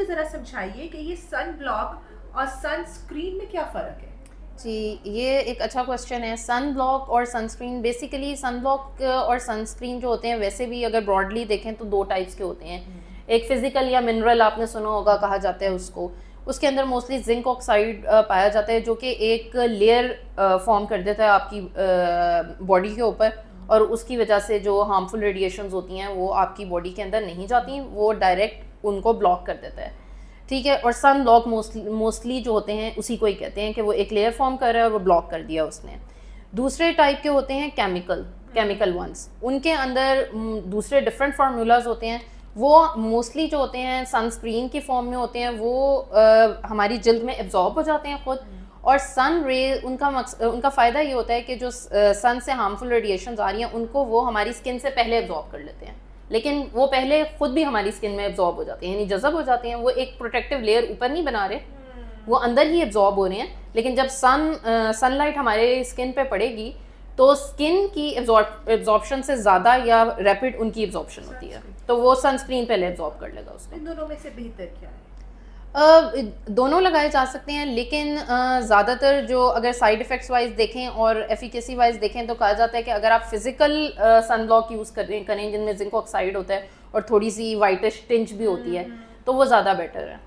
मुझे ज़रा समझाइए कि ये सन ब्लॉक और सनस्क्रीन में क्या फ़र्क है? जी, ये एक अच्छा क्वेश्चन है। सन ब्लॉक और सनस्क्रीन, बेसिकली सन ब्लॉक और सनस्क्रीन जो होते हैं वैसे भी अगर ब्रॉडली देखें तो दो टाइप्स के होते हैं। एक फिजिकल या मिनरल आपने सुना होगा, कहा जाता है उसको। उसके अंदर मोस्टली जिंक ऑक्साइड पाया जाता है, जो कि एक लेयर फॉर्म कर देता है आपकी बॉडी के ऊपर, और उसकी वजह से जो हार्मफुल रेडिएशंस होती हैं वो आपकी बॉडी के अंदर नहीं जाती, वो डायरेक्ट उनको ब्लॉक कर देता है। ठीक है। और सन ब्लॉक मोस्टली जो होते हैं उसी को ही कहते हैं कि वो एक लेयर फॉर्म कर रहा है और वो ब्लॉक कर दिया उसने। दूसरे टाइप के होते हैं केमिकल वंस, उनके अंदर दूसरे डिफरेंट फार्मूलाज होते हैं। वो मोस्टली जो होते हैं सनस्क्रीन के फॉर्म में होते हैं, वो हमारी जल्द में एब्जॉर्ब हो जाते हैं खुद। और सन रे उनका फ़ायदा ये होता है कि जो सन से हार्मफुल रेडिएशन आ रही हैं उनको वो हमारी स्किन से पहले एब्जॉर्ब कर लेते हैं, लेकिन वो पहले खुद भी हमारी स्किन में एब्जॉर्ब हो जाते हैं, यानी जज़ब हो जाते हैं। वो एक प्रोटेक्टिव लेयर ऊपर नहीं बना रहे, वो अंदर ही एब्जॉर्ब हो रहे हैं। लेकिन जब सनलाइट हमारे स्किन पे पड़ेगी तो स्किन की एब्जॉर्प्शन से ज़्यादा या रैपिड उनकी एब्जॉर्प्शन होती है, तो वो सनस्क्रीन पहले एब्जॉर्ब कर लेगा उसको। इन दोनों में से बेहतर क्या है? दोनों लगाए जा सकते हैं, लेकिन ज़्यादातर जो अगर साइड इफ़ेक्ट्स वाइज देखें और एफिकेसी वाइज देखें तो कहा जाता है कि अगर आप फिजिकल सन ब्लॉक यूज़ करें जिनमें जिंक ऑक्साइड होता है और थोड़ी सी वाइटिश टिंच भी होती है, तो वो ज़्यादा बेटर है।